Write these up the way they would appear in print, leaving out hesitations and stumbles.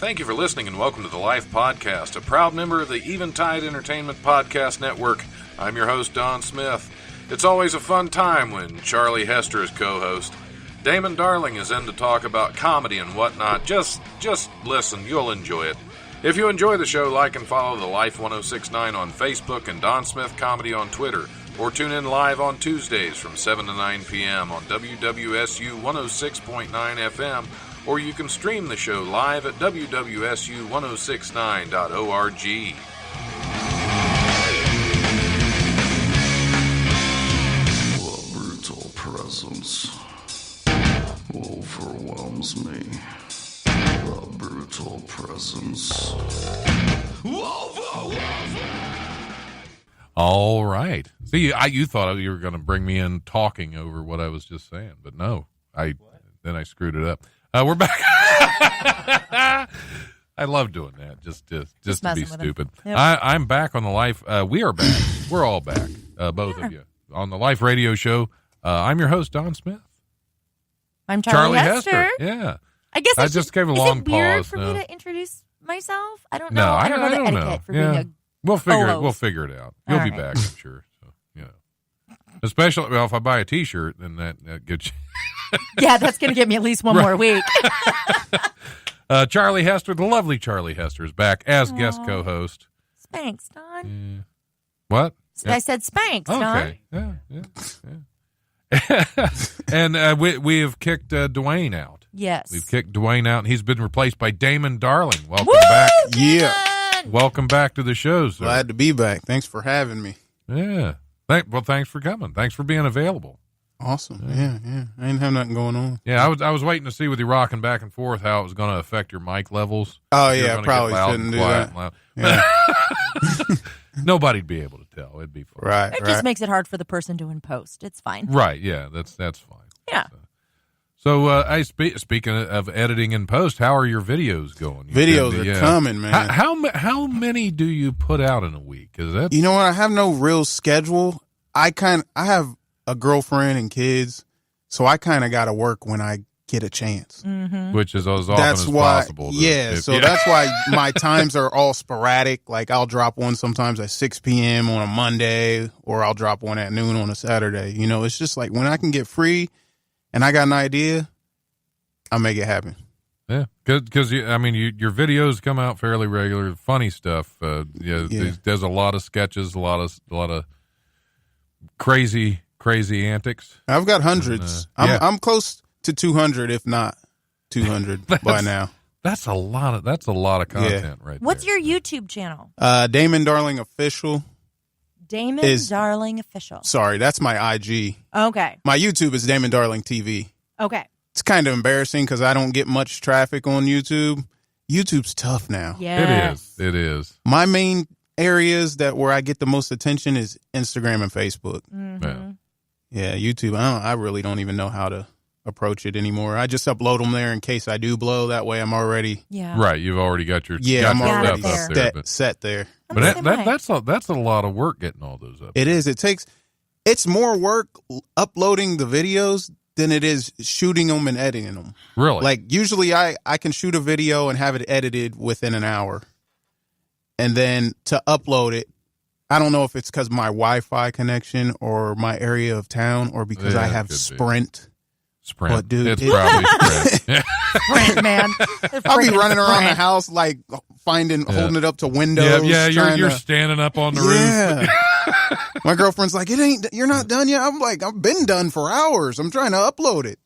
Thank you for listening and welcome to the Life Podcast, a proud member of the Eventide Entertainment Podcast Network. I'm your host, Don Smith. It's always a fun time when Charlie Hester is co-host. Damon Darling is in to talk about comedy and whatnot. Just listen, you'll enjoy it. If you enjoy the show, like and follow the Life 1069 on Facebook and Don Smith Comedy on Twitter, or tune in live on Tuesdays from 7 to 9 p.m. on WWSU 106.9 FM, or you can stream the show live at wwsu1069.org. The brutal presence overwhelms me. The brutal presence overwhelms me. All right. See, you thought you were going to bring me in talking over what I was just saying, but no. Then I screwed it up. We're back. I love doing that, just to be stupid. Yep. I'm back on the Life. We are back. We're all back, both of you, on the Life radio show. I'm your host, Don Smith. I'm Charlie Hester. Yeah. I guess I just gave a long pause. Is it weird for me to introduce myself? I don't know. No, I don't know the etiquette know. for being a We'll figure it out. You'll be back, I'm sure. So, especially if I buy a T-shirt, then that gets you. Yeah, that's going to get me at least one more week. Charlie Hester, the lovely Charlie Hester, is back as guest co-host. Spanks, Don. What? I said Spanks, Don. Okay. Yeah. And we have kicked Dwayne out. Yes. We've kicked Dwayne out, and he's been replaced by Damon Darling. Welcome back. Yeah. Welcome back to the show, sir. Glad to be back. Thanks for having me. Yeah. Thanks for coming. Thanks for being available. Awesome. Yeah. I didn't have nothing going on. Yeah, I was waiting to see with you rocking back and forth how it was going to affect your mic levels. Oh, yeah, probably shouldn't do that. Yeah. Nobody'd be able to tell. It'd be fun. Right. It just makes it hard for the person doing post. It's fine. Right, yeah, that's fine. Yeah. So speaking of editing and post, how are your videos going? Videos are coming, man. How many do you put out in a week? You know what? I have no real schedule. I have a girlfriend and kids, so I kind of got to work when I get a chance. Mm-hmm. Which is as often as possible. That's why my times are all sporadic. Like I'll drop one sometimes at 6 p.m. on a Monday, or I'll drop one at noon on a Saturday. It's just like when I can get free and I got an idea, I'll make it happen. Yeah, because your videos come out fairly regular, funny stuff. There's a lot of sketches, a lot of crazy antics. I've got hundreds. I'm close to 200, if not 200 by now. That's a lot of content right there. What's your YouTube channel? Damon Darling Official. Darling Official. Sorry, that's my IG. Okay. My YouTube is Damon Darling TV. Okay. It's kind of embarrassing because I don't get much traffic on YouTube. YouTube's tough now. Yeah. It is. My main areas where I get the most attention is Instagram and Facebook. Mm-hmm. Yeah, YouTube. I really don't even know how to approach it anymore. I just upload them there in case I do blow. That way, I'm already right. You've already got your I'm already stuff up there, set there. But that's a lot of work getting all those up. It is. It's more work uploading the videos than it is shooting them and editing them. Really? Like usually, I can shoot a video and have it edited within an hour, and then to upload it. I don't know if it's because my Wi-Fi connection or my area of town or because I have Sprint. But dude, it's probably Sprint. Sprint, man. I'll be running around the house like holding it up to windows. Yeah, you're standing up on the roof. My girlfriend's like, you're not done yet. I'm like, I've been done for hours. I'm trying to upload it.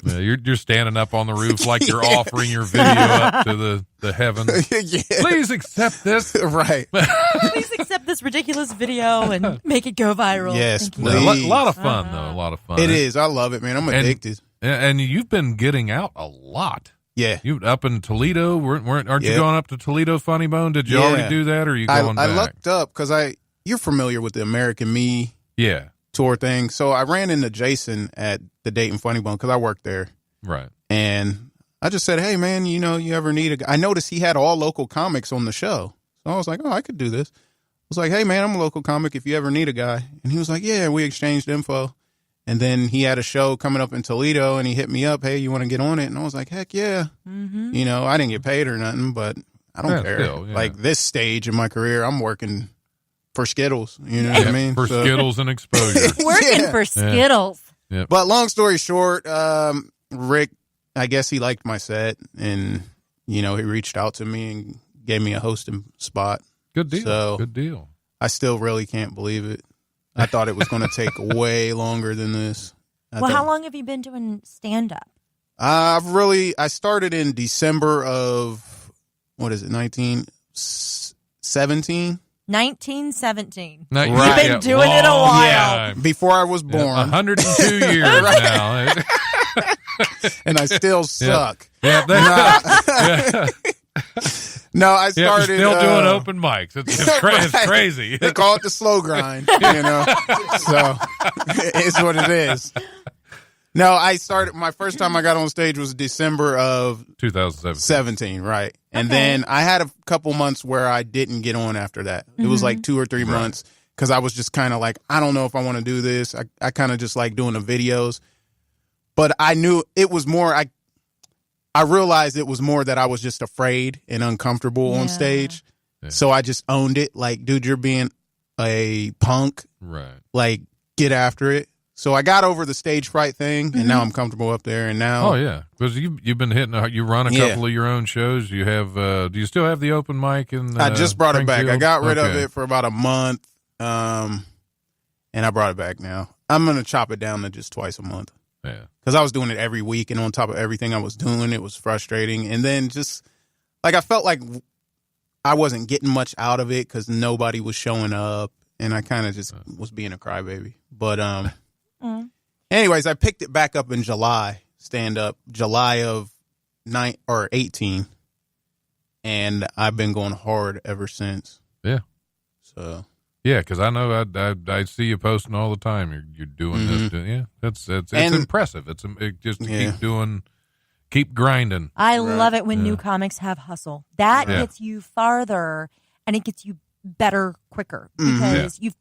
You're standing up on the roof like you're offering your video up to the heavens. Please accept this. Right. Please accept this ridiculous video and make it go viral. Yes, please. A lot of fun, though. A lot of fun. It is. I love it, man. I'm addicted. And you've been getting out a lot. Yeah. You up in Toledo? Aren't you going up to Toledo Funny Bone? Did you already do that, or are you going back? I looked up because you're familiar with the American Me tour thing. So I ran into Jason at the Dayton Funny Bone because I worked there. Right. And I just said, hey, man, you ever need a guy? I noticed he had all local comics on the show. So I was like, oh, I could do this. I was like, hey, man, I'm a local comic if you ever need a guy. And he was like, yeah, we exchanged info. And then he had a show coming up in Toledo, and he hit me up, hey, you want to get on it? And I was like, heck yeah. Mm-hmm. You know, I didn't get paid or nothing, but I don't care. Still, yeah. Like this stage in my career, I'm working for Skittles. You know what I mean? For Skittles and exposure. Working for Skittles. Yeah. But long story short, Rick, I guess he liked my set, and, you know, he reached out to me and gave me a hosting spot. Good deal. So, Good deal. I still really can't believe it. I thought it was going to take way longer than this. How long have you been doing stand-up? I started in December of, what is it, 1917? 1917. Now, You've Right. been doing it a while. Yeah, before I was born. 102 years now. And I still suck. Yeah, No, I yeah, started. still doing open mics. It's crazy. They call it the slow grind, you know. So it's what it is. No, I started. My first time I got on stage was December of 2017. right? And Okay. then I had a couple months where I didn't get on after that. It was like 2 or 3 months because I was just kind of like, I don't know if I want to do this. I kind of just like doing the videos, but I knew it was more. I realized it was more that I was just afraid and uncomfortable on stage. Yeah. So I just owned it. Like, dude, you're being a punk. Right. Like, get after it. So I got over the stage fright thing, and now I'm comfortable up there. And now, Oh yeah, because you've been hitting. You run a couple of your own shows. You have. Do you still have the open mic? In I just brought it back. I Springfield? got rid of Okay. it for about a month, and I brought it back now. I'm gonna chop it down to just twice a month. Yeah. Because I was doing it every week, and on top of everything I was doing, it was frustrating. And then just like I felt like I wasn't getting much out of it because nobody was showing up, and I kind of just was being a crybaby. But anyways, I picked it back up in July, stand up July of 18, and I've been going hard ever since. Yeah. So. Yeah, because I know I see you posting all the time. You're doing this. Yeah, it's And- impressive. It just keep grinding. I love it when new comics have hustle. That Yeah. gets you farther, and it gets you better quicker because you've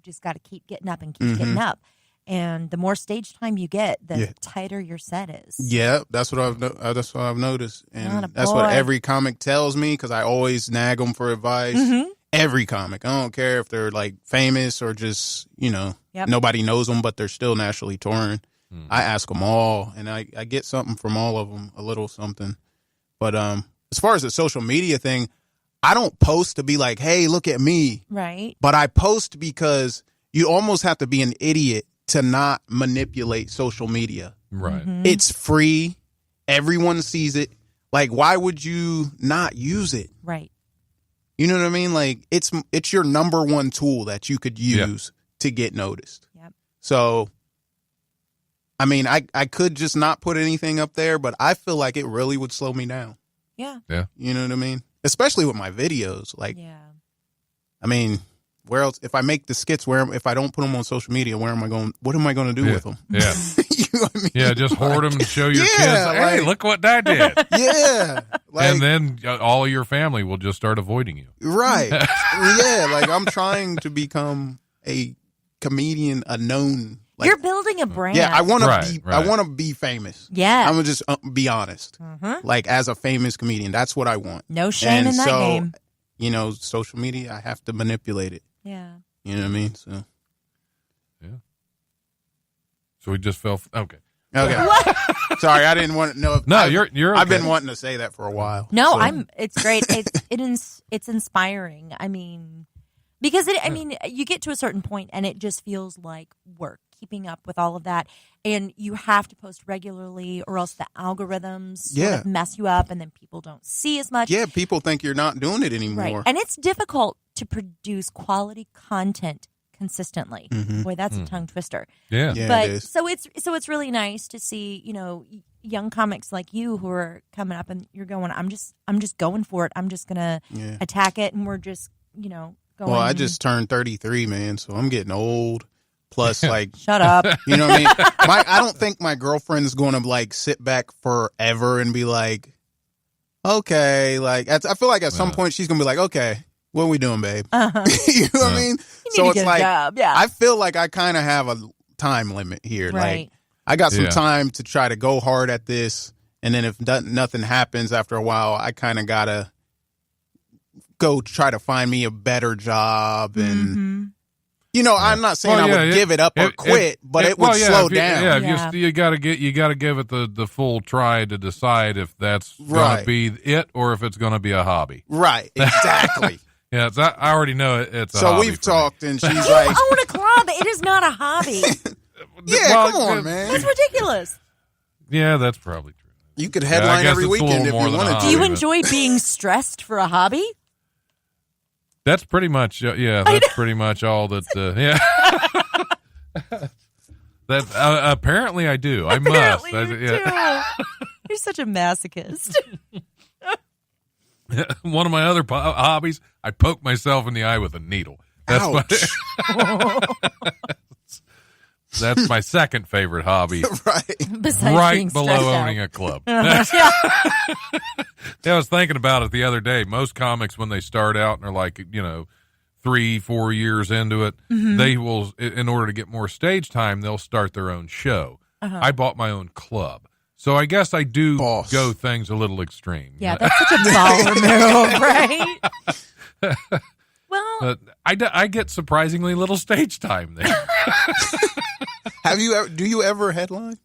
just got to keep getting up and keep getting up. And the more stage time you get, the tighter your set is. Yeah, that's what I've noticed, and Atta that's what boy. every comic tells me because I always nag them for advice. Every comic, I don't care if they're like famous or just nobody knows them, but they're still nationally touring. I ask them all, and I get something from all of them, a little something. But as far as the social media thing, I don't post to be like, hey, look at me, Right. but I post because you almost have to be an idiot to not manipulate social media. Right. It's free. Everyone sees it. Like, why would you not use it? Right. You know what I mean? Like, it's your number one tool that you could use to get noticed. Yep. So, I mean, I could just not put anything up there, but I feel like it really would slow me down. Yeah. Yeah. You know what I mean? Especially with my videos. Like, Yeah. I mean, where else? If I make the skits, if I don't put them on social media, where am I going? What am I going to do with them? Yeah. You know what I mean? Yeah, just hoard them and show your kids. Hey, like- look what I did. Yeah. Like, And then all of your family will just start avoiding you. right. Yeah. Like, I'm trying to become a comedian, a known. Like, You're building a brand. yeah, I want Right, to be. right. I want to be famous. Yeah. I'm gonna just be honest. Like, as a famous comedian, that's what I want. No shame in that game. You know, social media, I have to manipulate it. Yeah. You know what I mean? So. So we just fell. Okay. Okay. Sorry, I didn't want to know. No, you're. I've okay. been wanting to say that for a while. No, so. it's great. It's inspiring. I mean, because you get to a certain point and it just feels like work keeping up with all of that, and you have to post regularly or else the algorithms sort of mess you up, and then people don't see as much. Yeah, people think you're not doing it anymore. Right, and it's difficult to produce quality content consistently. Boy, that's a tongue twister. Yeah. Yeah, But it is. so it's really nice to see, young comics like you who are coming up and you're going, I'm just going for it. I'm just gonna attack it, and we're just going. Well, I just turned 33, man, so I'm getting old. Plus, like, shut up. you know what I mean? I don't think my girlfriend is going to like sit back forever and be like, okay, like I feel like at some point she's gonna be like, okay, what are we doing, babe? You know what I mean? You need to get a job. Yeah. I feel like I kind of have a time limit here. Right. Like, I got some Yeah. time to try to go hard at this, and then if nothing happens after a while, I kind of gotta go try to find me a better job. And I'm not saying I would give it up or quit, but it would slow down. Yeah, you got to give it the full try to decide if that's going to be it or if it's going to be a hobby. Right, exactly. Yeah, I already know it's a so hobby. We've talked, and she's You like, own a club. It is not a hobby. "Yeah, come on, man. That's ridiculous. Yeah, that's probably true. You could headline every it's a little weekend if more you than a wanted to." Do hobby, you but- enjoy being stressed for a hobby? That's pretty much that's pretty much all that. That apparently I do. I must. Apparently you do. You're such a masochist. One of my other hobbies, I poke myself in the eye with a needle. That's that's my second favorite hobby. Right. Besides Right being below stressed out. owning a club. Yeah. I was thinking about it the other day. Most comics, when they start out and are like, 3-4 years into it, they will, in order to get more stage time, they'll start their own show. I bought my own club. So I guess I do go things a little extreme. Yeah, that's such a baller move, right? Well, But I get surprisingly little stage time there. Do you ever headline?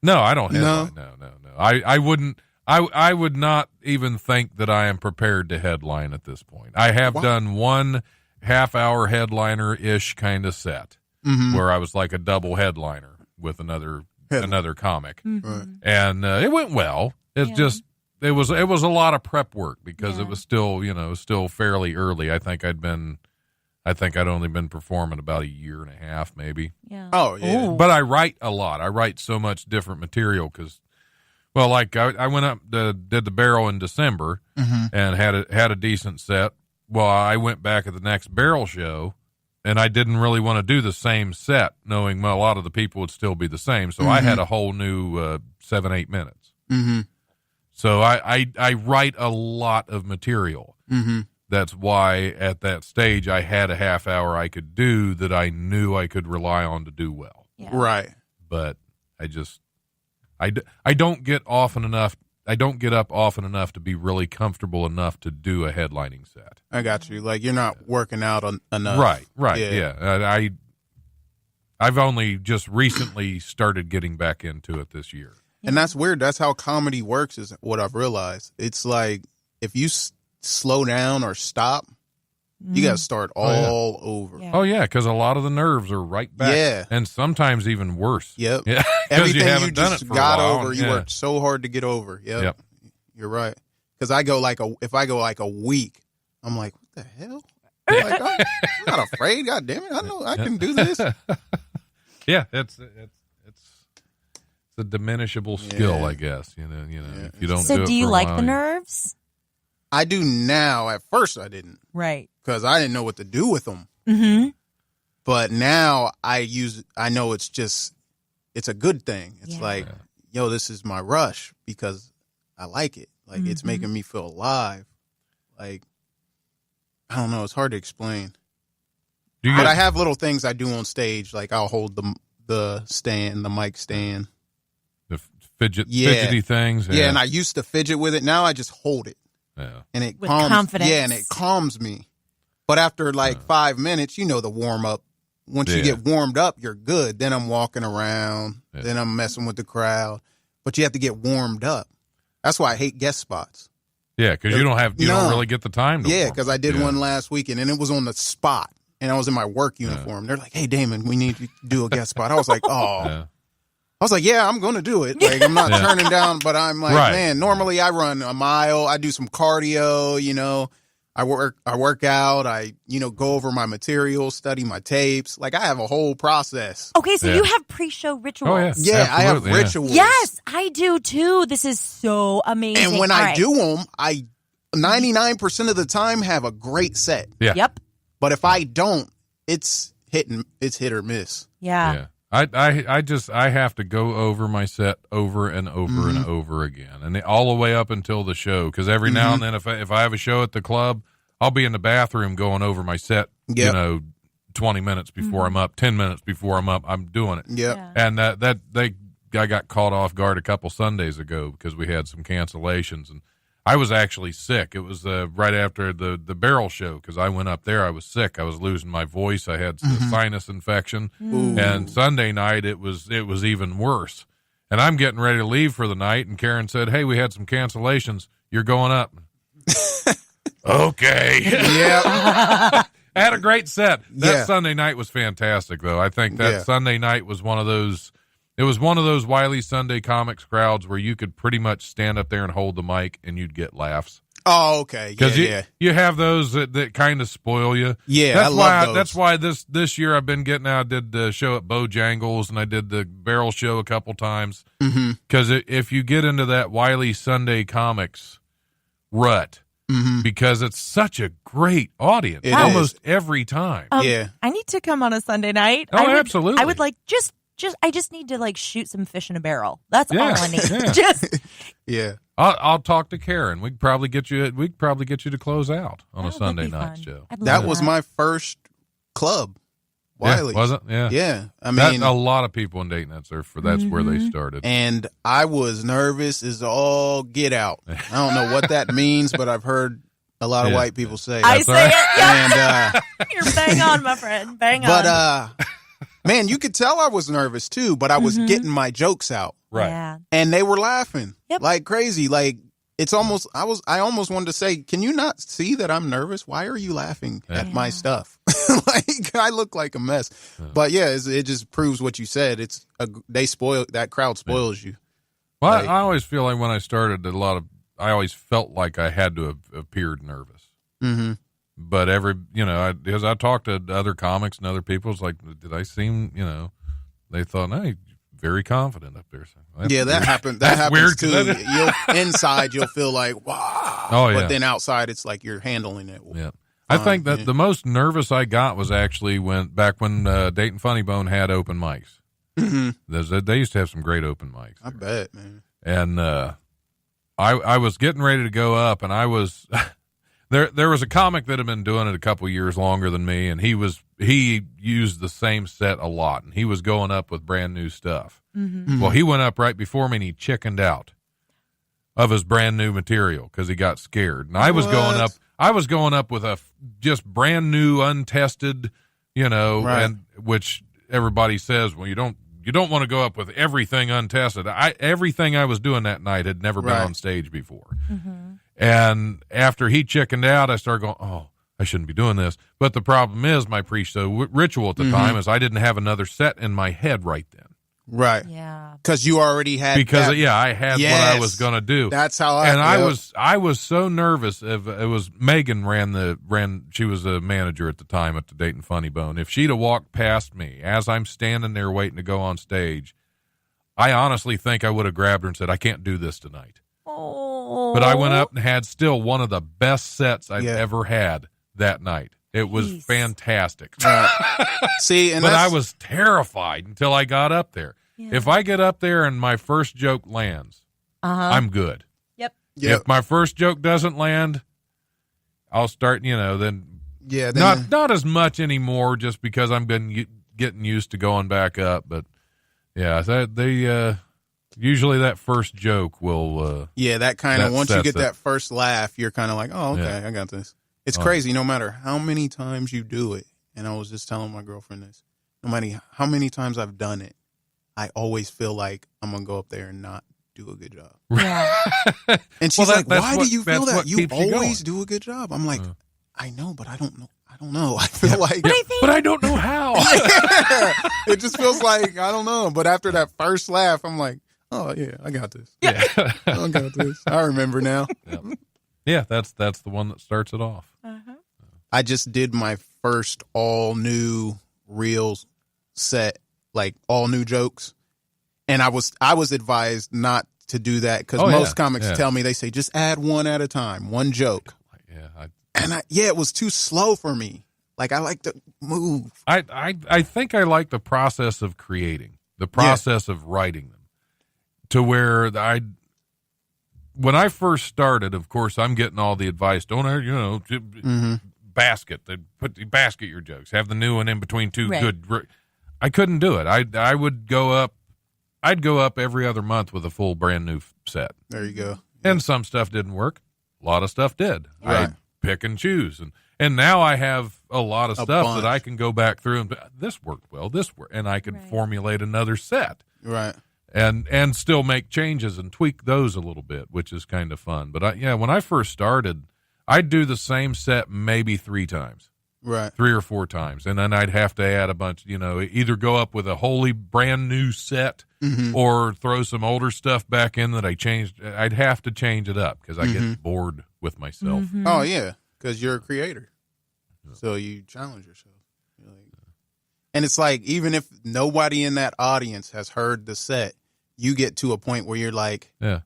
No, I don't headline. No. I wouldn't. I would not even think that I am prepared to headline at this point. I have done one half-hour headliner-ish kind of set where I was like a double headliner with another comic, Right. and it went well. It's just it was a lot of prep work because it was still still fairly early. I think I'd only been performing about a year and a half, maybe. yeah. Oh, yeah. Ooh. But I write a lot. I write so much different material because, well, like I went up did the Barrel in December and had a decent set. Well, I went back at the next Barrel show, and I didn't really want to do the same set, knowing a lot of the people would still be the same. So I had a whole new 7-8 minutes. Mm-hmm. So I write a lot of material. Mm-hmm. That's why at that stage I had a half hour I could do that I knew I could rely on to do well. Yeah. Right. But I don't get often enough. I don't get up often enough to be really comfortable enough to do a headlining set. I got you. Like, you're not working out enough. Right. Yeah. Yeah. I've only just recently started getting back into it this year. And that's weird. That's how comedy works, is what I've realized. It's like, if you slow down or stop, you got to start all over. Yeah. Oh yeah, because a lot of the nerves are right back. Yeah. And sometimes even worse. Yep. Yeah. Everything haven't you done just it for a got while. over, you worked so hard to get over. Yep. You're right. Because if I go like a week, I'm like, what the hell? Like, I'm not afraid. God damn it. I know I can do this. Yeah, it's a diminishable skill, I guess. If you don't. So do it do you for a like while, the nerves? I do now. At first, I didn't, Right. because I didn't know what to do with them. Mm-hmm. But now I know it's a good thing. It's like, yo, this is my rush because I like it. Like, it's making me feel alive. Like, I don't know. It's hard to explain. But I have little things I do on stage. Like, I'll hold the stand, the mic stand. the fidgety things. Yeah, and I used to fidget with it. Now I just hold it. Yeah. And it With calms, confidence. Yeah, and it calms me. But after like 5 minutes, the warm up. Once you get warmed up, you're good. Then I'm walking around. Yeah. Then I'm messing with the crowd. But you have to get warmed up. That's why I hate guest spots. Yeah, because you don't really get the time to Yeah, warm because up. I did one last weekend, and it was on the spot. And I was in my work uniform. They're like, hey, Damon, we need you to do a guest spot. I was like, oh. Yeah. I was like, yeah, I'm going to do it. Like, I'm not turning down, but I'm like, man, normally I run a mile. I do some cardio, I work out. I, go over my materials, study my tapes. Like, I have a whole process. Okay, so you have pre-show rituals. Oh, yeah. Yeah, I have Absolutely, yeah. rituals. Yes, I do too. This is so amazing. And when All I right. do them, I 99% of the time have a great set. Yeah. Yep. But if I don't, it's hit or miss. Yeah. Yeah. I have to go over my set over and over and over again, and all the way up until the show. Because every now and then, if I have a show at the club, I'll be in the bathroom going over my set, 20 minutes before I'm up, 10 minutes before I'm up. I'm doing it. Yep. Yeah. And I got caught off guard a couple Sundays ago because we had some cancellations, and I was actually sick. It was right after the barrel show because I went up there. I was sick. I was losing my voice. I had a sinus infection, and Sunday night it was even worse. And I'm getting ready to leave for the night, and Karen said, "Hey, we had some cancellations. You're going up." Okay. Yeah. I had a great set. That Yeah. Sunday night was fantastic, though. I think that Sunday night was one of those. It was one of those Wiley Sunday Comics crowds where you could pretty much stand up there and hold the mic and you'd get laughs. Oh, okay. Because Yeah. you have those that kind of spoil you. Yeah, that's I love why those. that's why this year I've been getting out. I did the show at Bojangles and I did the barrel show a couple times. Because if you get into that Wiley Sunday Comics rut, because it's such a great audience It almost every time. Yeah. I need to come on a Sunday night. Oh, absolutely. I would like I just need to like shoot some fish in a barrel. That's Yeah. all I need. Yeah. Just Yeah. I'll talk to Karen. We could probably get you to close out on a that'd Sunday be night fun. show. I'd love That was my first club. Wiley. Yeah, was it? Yeah. Yeah. I mean, a lot of people in Dayton, that's where they started. and I was nervous as all get out. I don't know what that means, but I've heard a lot of Yeah. white people say I it. say it. Yeah. And, You're bang on, my friend. Bang on. but, man, you could tell I was nervous too, but I was getting my jokes out Right. Yeah. and they were laughing Yep. like crazy. Like, it's almost, I almost wanted to say, can you not see that I'm nervous? Why are you laughing at my stuff? Like, I look like a mess. But yeah, it just proves what you said. That crowd spoils you. Well, Like- I always feel like when I started, I always felt like I had to have appeared nervous. Mm-hmm. But because I talked to other comics and other people, it's like, did I seem, they thought, no, you're very confident up there. So that's Yeah, that weird. happened. That's That happens weird, 'cause too. Inside, you'll feel like, wow. Oh, yeah. But then outside, it's like you're handling it. Yeah. I think that the most nervous I got was actually back when Dayton Funny Bone had open mics. They used to have some great open mics. I bet, man. And I was getting ready to go up, and I was there was a comic that had been doing it a couple years longer than me, and he used the same set a lot, and he was going up with brand new stuff. Well, he went up right before me, and he chickened out of his brand new material because he got scared. And I was going up with a just brand new, untested, Right. and which everybody says, well, you don't want to go up with everything untested. Everything I was doing that night had never been Right. on stage before. And after he chickened out, I started going, oh, I shouldn't be doing this. But the problem is my pre-show ritual at the time is I didn't have another set in my head right then. Right. Yeah. Because you already had. I had what I was going to do. That's how I was so nervous. If it was Megan she was a manager at the time at the Dayton Funny Bone. If she'd have walked past me as I'm standing there waiting to go on stage, I honestly think I would have grabbed her and said, I can't do this tonight. Oh. But I went up and had still one of the best sets I've Yeah. ever had that night. It was Jeez. fantastic. See, and But I that's- was terrified until I got up there. Yeah. If I get up there and my first joke lands, I'm good. Yep. Yeah. If my first joke doesn't land, I'll start, then Yeah. Then, not as much anymore just because I'm getting used to going back up. But yeah, they usually that first joke will. yeah, that kind of, that once you sets get it. that first laugh, you're kind of like, oh, okay, Yeah. I got this. It's crazy no matter how many times you do it. And I was just telling my girlfriend this. No matter how many times I've done it, I always feel like I'm going to go up there and not do a good job. Yeah. And she's Well, like, that's why what- do you feel that's that? what You keeps you always going. do a good job. I'm like, I know, but I don't know. I don't know. I feel like But I don't know how. it just feels like, I don't know. But after that first laugh, I'm like, oh, yeah, I got this. Yeah. I got this. I remember now. Yeah, that's the one that starts it off. I just did my first all new reels set, like all new jokes. And I was advised not to do that because Oh, most yeah, comics yeah. tell me, they say, just add one at a time, one joke. Yeah, And it was too slow for me. Like, I like to move. I think I like the process of creating, the process of writing them, to where when I first started, of course, I'm getting all the advice. Don't basket. They'd basket your jokes. Have the new one in between two Right. good. I couldn't do it. I would go up. I'd go up every other month with a full brand new set. There you go. And some stuff didn't work. A lot of stuff did. Right. I pick and choose. And now I have a lot of A stuff bunch. that I can go back through and this worked well, and I could Right. formulate another set Right. and still make changes and tweak those a little bit, which is kind of fun. But when I first started, I'd do the same set maybe 3 times. Right. 3 or 4 times, and then I'd have to add a bunch, either go up with a wholly brand new set or throw some older stuff back in that I changed. I'd have to change it up because I get bored with myself. Oh yeah, because you're a creator, so you challenge yourself. You're like, and it's like even if nobody in that audience has heard the set, you get to a point where you're like, Yeah.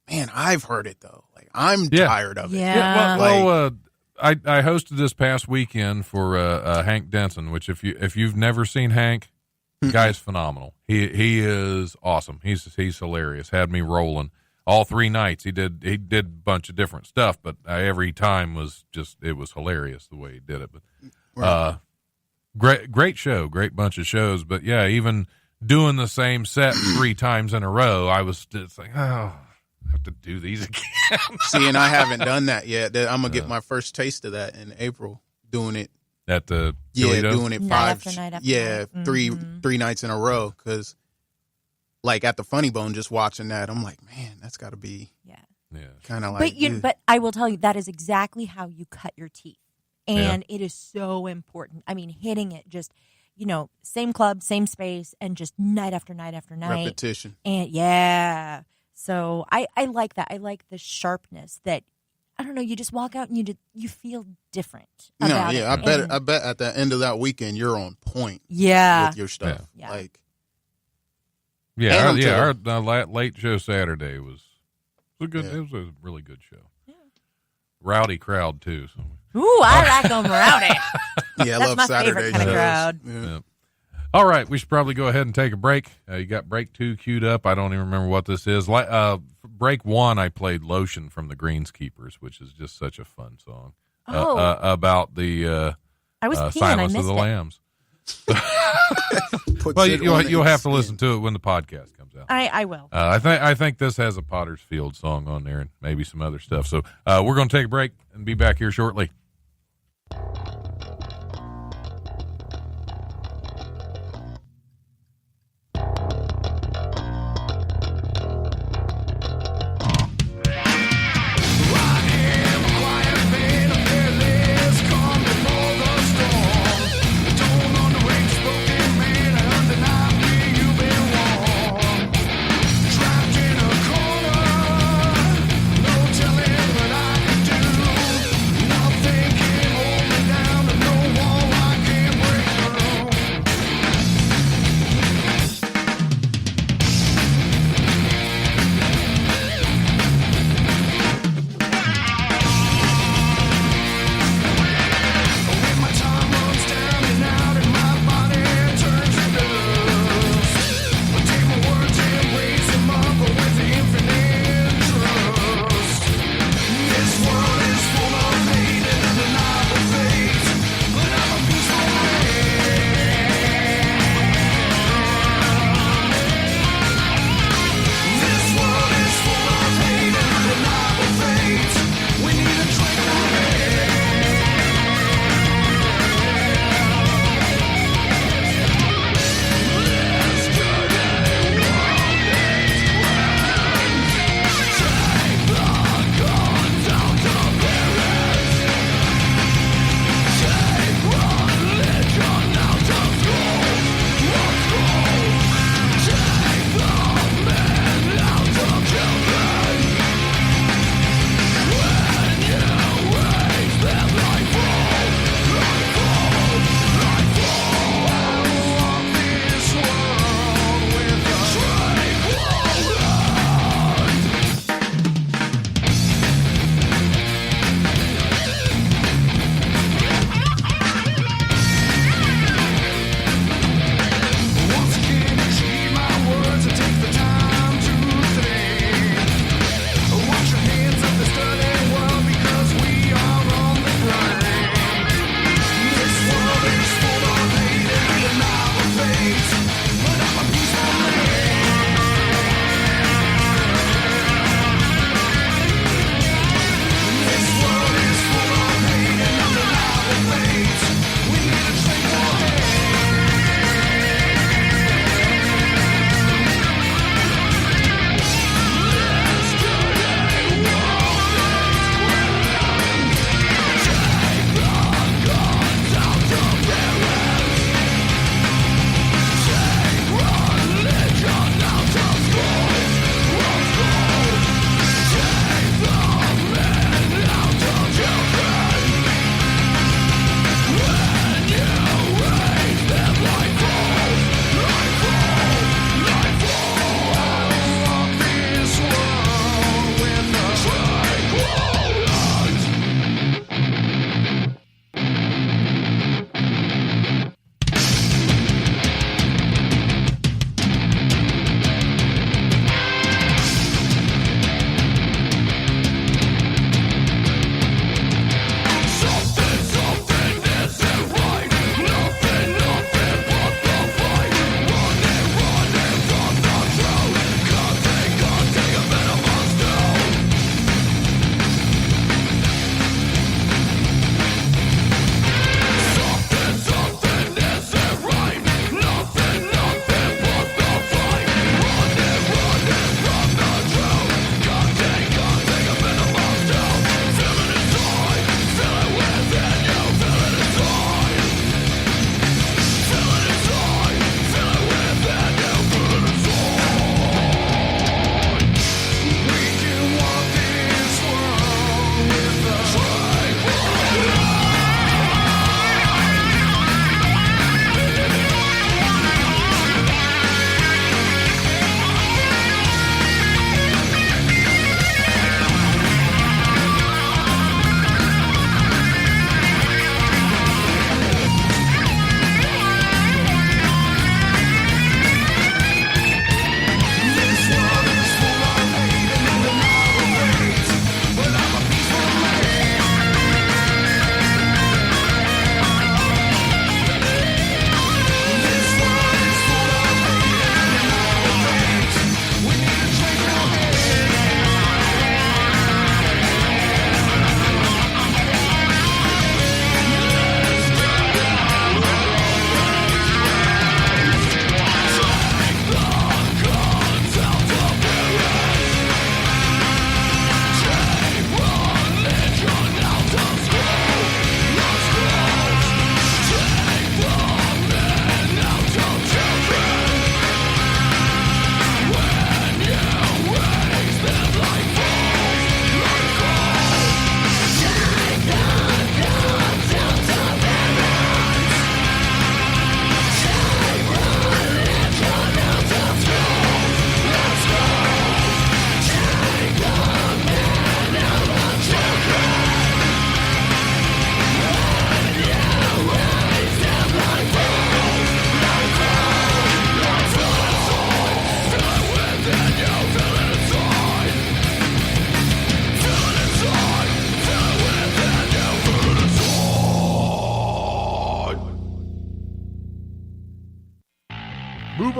man, I've heard it though. Like I'm Yeah. tired of it. Yeah. I hosted this past weekend for Hank Denson, which if you've never seen Hank, the guy's phenomenal. He is awesome. He's hilarious. Had me rolling all 3 nights. He did a bunch of different stuff, but every time was it was hilarious the way he did it. But great show, great bunch of shows. But yeah, even doing the same set 3 times in a row, I was just like, oh. I have to do these again. See, and I haven't done that yet. I'm gonna get my first taste of that in April. Doing it at the doing it Night 5 after night after yeah night. 3 nights in a row, because like at the Funny Bone, just watching that, I'm like, man, that's got to be Yeah. kind of like. But I will tell you, that is exactly how you cut your teeth. And it is so important. I mean, hitting it just, same club, same space, and just night after night after night. repetition. And yeah. So I like that. I like the sharpness that, I don't know, you just walk out and you feel different about it. I bet at the end of that weekend you're on point Yeah. with your stuff. Yeah. Like our late show Saturday was a good. It was a really good show. Yeah. Rowdy crowd too. So. Ooh, I like them rowdy. yeah, I That's love my Saturday favorite kind of shows. crowd. Yeah. All right, we should probably go ahead and take a break. You got break 2 queued up. I don't even remember what this is. Break 1, I played "Lotion" from the Greenskeepers, which is just such a fun song about the I was peeing, Silence I of the missed it. Lambs. Puts Well, it you'll on have to its listen to it when the podcast comes out. I will. I think this has a Potter's Field song on there and maybe some other stuff. So we're going to take a break and be back here shortly. Nothing can hold me down.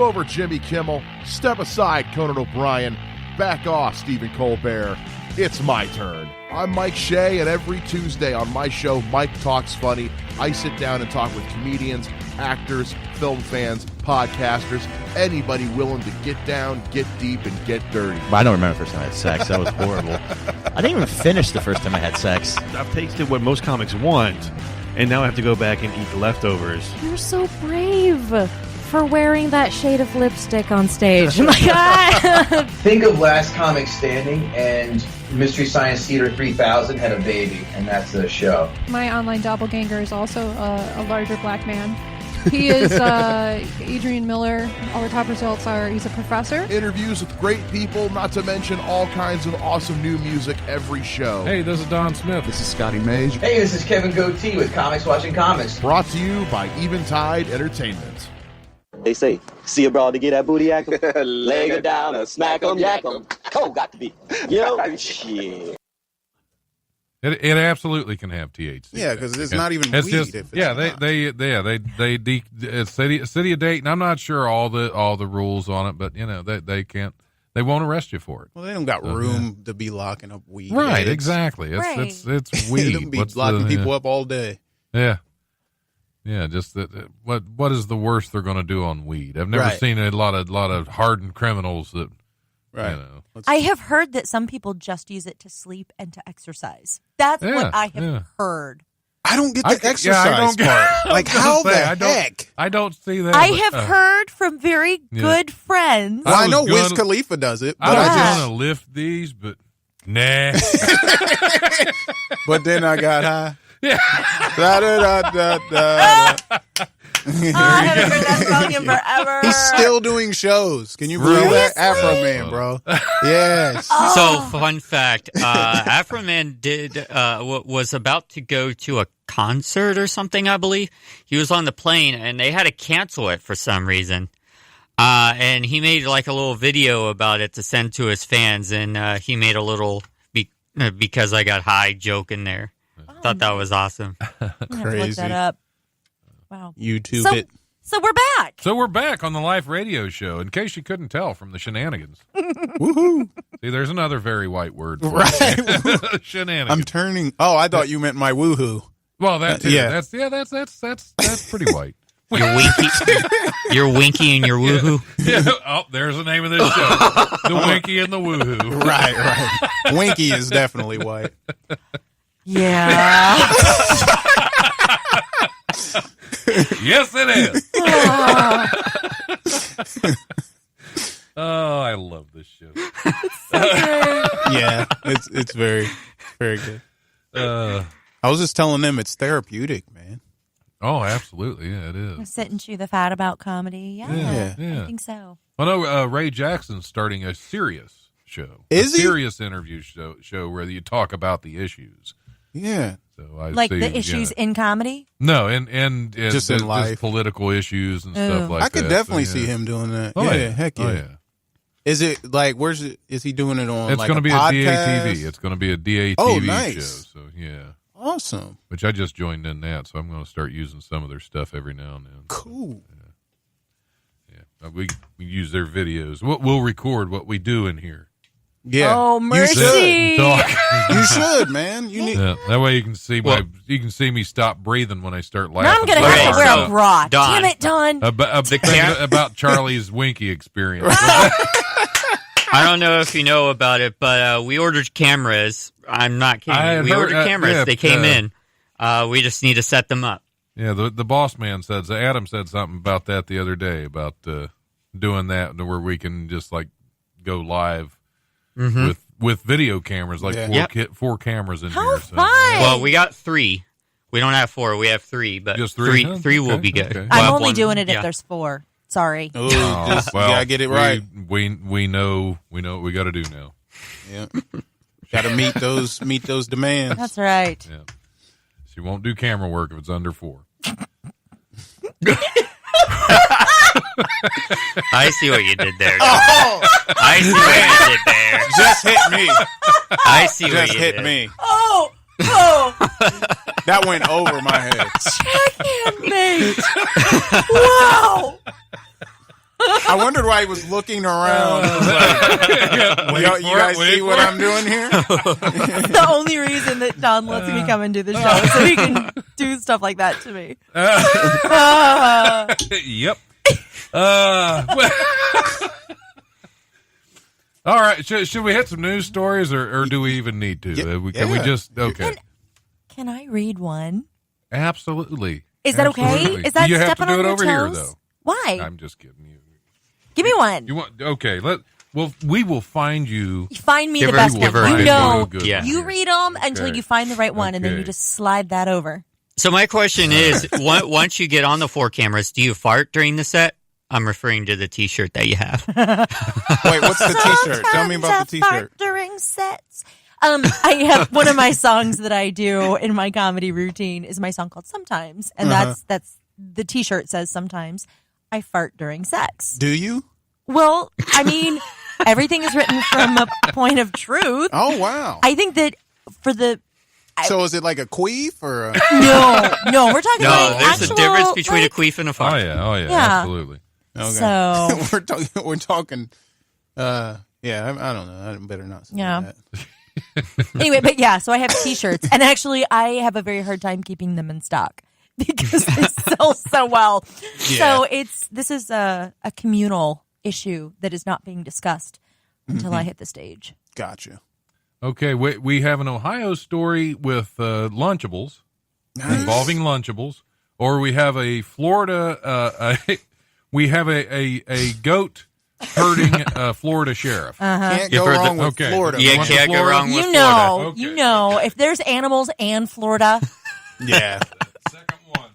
over Jimmy Kimmel. Step aside, Conan O'Brien. Back off, Stephen Colbert. It's my turn. I'm Mike Shea, and every Tuesday on my show, Mike Talks Funny, I sit down and talk with comedians, actors, film fans, podcasters, anybody willing to get down, get deep, and get dirty. I don't remember the first time I had sex. That was horrible. I didn't even finish the first time I had sex. I've tasted what most comics want, and now I have to go back and eat the leftovers. You're so brave for wearing that shade of lipstick on stage. Oh my God. Think of Last Comic Standing, and Mystery Science Theater 3000 had a baby, and that's the show. My online doppelganger is also a larger black man. He is Adrian Miller. All the top results are he's a professor. Interviews with great people, not to mention all kinds of awesome new music every show. Hey, this is Don Smith. This is Scotty Mage. Hey, this is Kevin Goatee with Comics Watching Comics. Brought to you by Eventide Entertainment. They say, see a broad to get that booty yak 'em, leg her down and smack 'em, yak 'em. Oh, got to be. You know, shit. It absolutely can have THC. Yeah, because it's not even it's weed. just, if it's yeah, not. it's city of Dayton. I'm not sure all the rules on it, but you know they can't. They won't arrest you for it. Well, they don't got room to be locking up weed. Right, heads. exactly. It's weed. They'll be locking people up all day. Yeah. Yeah, just that. What is the worst they're going to do on weed? I've never seen a lot of hardened criminals that. Right. You know. I have heard that some people just use it to sleep and to exercise. That's what I have heard. I don't get the exercise part. Like, how the heck? I don't see that. I have heard from very good friends. Well, I know Wiz Khalifa does it. But I was going to lift these, but nah. But then I got high. Yeah. I haven't heard that song in forever. He's still doing shows. Can you believe that? Afro Man, bro. Yes. So, fun fact: Afro Man was about to go to a concert or something. I believe he was on the plane, and they had to cancel it for some reason. And he made like a little video about it to send to his fans, and he made a little because I got high joke in there. Thought that was awesome. Crazy. Look that up. Wow. YouTube it. So we're back. So we're back on the live radio show. In case you couldn't tell from the shenanigans. Woohoo! See, there's another very white word for it. Shenanigans. I'm turning. Oh, I thought you meant my woohoo. Well, that too. Yeah. That's pretty white. Your Winky, your Winky and your woohoo. Yeah. Oh, there's the name of this show: the Winky and the woohoo. Right. Winky is definitely white. Yeah. Yes, it is. Oh, I love this show. Yeah, it's very, very good. I was just telling them it's therapeutic, man. Oh, absolutely. Yeah, it is. Sit and chew the fat about comedy. Yeah. I think so. I know Ray Jackson's starting a serious show. Is he? Serious interview show where you talk about the issues. Yeah. So the issues in comedy? No, and just in life. Just political issues and stuff like that. I could definitely see him doing that. Oh, yeah. Heck yeah. Oh, yeah. Is it like, is he doing it on It's like going to be podcast? a DATV. It's going to be a DATV nice. show. So, yeah. Awesome. Which I just joined in that, so I'm going to start using some of their stuff every now and then. Cool. So, yeah. We use their videos. We'll record what we do in here. Yeah. Oh, mercy. You should, man. You need. Yeah, that way you can see you can see me stop breathing when I start laughing. Now I'm going to have to wear a bra. Don. Damn it, Don. About Charlie's Winky experience. I don't know if you know about it, but we ordered cameras. I'm not kidding. We ordered cameras. Yeah, they came in. We just need to set them up. Yeah, the boss man said, Adam said something about that the other day, about doing that where we can just like go live with video cameras, like four cameras in here. So, well, we got 3. We don't have 4. We have 3, but just 3? Huh? Three will be good. Okay. I'm only doing it if there's 4. Sorry. Ooh, well, you gotta get it right. We know what we got to do now. Yeah, got to meet those demands. That's right. Yeah, she won't do camera work if it's under 4. I see what you did there. Oh! I see what you did there. Just hit me. I see what Just you hit did. me. Oh. That went over my head. Check-in, mate. Wow. I wondered why he was looking around. You guys see what I'm doing here? The only reason that Don lets me come and do the show is so he can do stuff like that to me. Yep. All right. Should we hit some news stories, or do we even need to? Can we just okay? Can I read one? Absolutely. Is that okay? Is that you have to stepping do on it your over toes? here, though. Why? I'm just kidding you. Give me one. You want? Okay. We will find you. Find me the best one. You know, Yeah. you read them until you find the right one, and then you just slide that over. So my question is, once you get on the 4 cameras, do you fart during the set? I'm referring to the T-shirt that you have. Wait, what's the T-shirt? Tell me about the T-shirt. Fart during sets. I have one of my songs that I do in my comedy routine is my song called Sometimes, and that's the T-shirt says Sometimes I fart during sex. Do you? Well, I mean, everything is written from a point of truth. Oh, wow. I think that for the... So is it like a queef or a... No, we're talking No, like there's actual, a difference between a queef and a fart. Oh yeah, Yeah. absolutely. Okay. So... we're talking... I don't know. I better not say that. Anyway, but yeah, so I have T-shirts, and actually I have a very hard time keeping them in stock because they sell so well. Yeah. So this is a communal issue that is not being discussed until I hit the stage. Gotcha. Okay, we have an Ohio story with Lunchables, involving Lunchables, or we have a Florida. We have a goat herding Florida sheriff. Can't go wrong with Florida. Yeah, can't go wrong with Florida. Okay. You know, if there's animals and Florida. Yeah.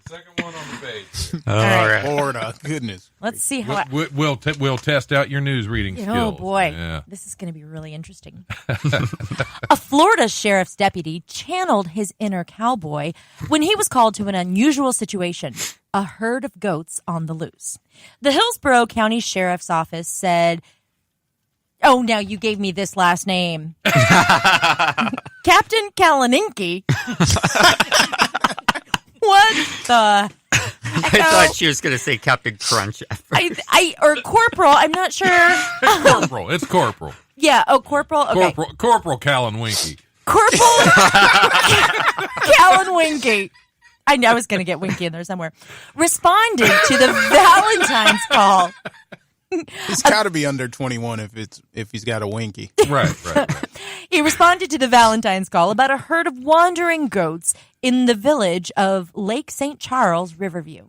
Second one on the page. All right. Florida, goodness. Let's see how. We'll test out your news reading skills. Oh boy, yeah. This is going to be really interesting. A Florida sheriff's deputy channeled his inner cowboy when he was called to an unusual situation: a herd of goats on the loose. The Hillsborough County Sheriff's Office said, "Oh, now you gave me this last name, Captain Kalininki." What the? I thought she was going to say Captain Crunch. Or Corporal. I'm not sure. It's Corporal. It's Corporal. Yeah. Oh, Corporal. Okay. Corporal Callan Winky. Corporal Callan Winky. I know I was going to get Winky in there somewhere. Responded to the Valentine's call. He's got to be under 21 if he's got a Winky. Right. He responded to the Valentine's call about a herd of wandering goats in the village of Lake St. Charles, Riverview.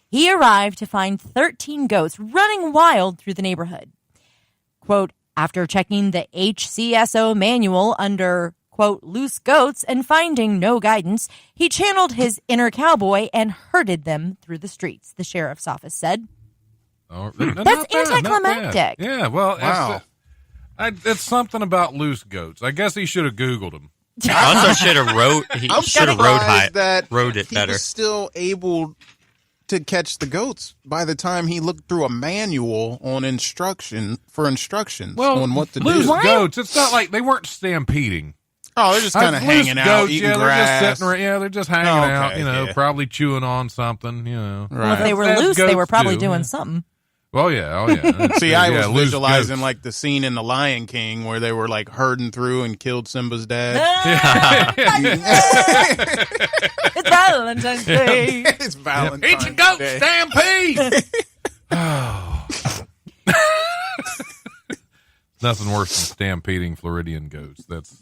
He arrived to find 13 goats running wild through the neighborhood. Quote, after checking the HCSO manual under, quote, loose goats and finding no guidance, he channeled his inner cowboy and herded them through the streets, the sheriff's office said. Oh, That's anticlimactic. Yeah, well, wow. It's something about loose goats. I guess he should have Googled them. Also should have wrote. He I'm should have surprised that wrote it he better. was still able to catch the goats by the time he looked through a manual on instructions on what to loose do. goats. It's not like they weren't stampeding. Oh, they're just kind of hanging out, eating grass. They're just sitting. They're just hanging out. Probably chewing on something. Right. Well, if they were loose, they were probably doing something. Oh yeah. See, I was visualizing like the scene in The Lion King where they were like herding through and killed Simba's dad. It's Valentine's Day. It's Valentine's Eat your goat Day. stampede. Nothing worse than stampeding Floridian goats. That's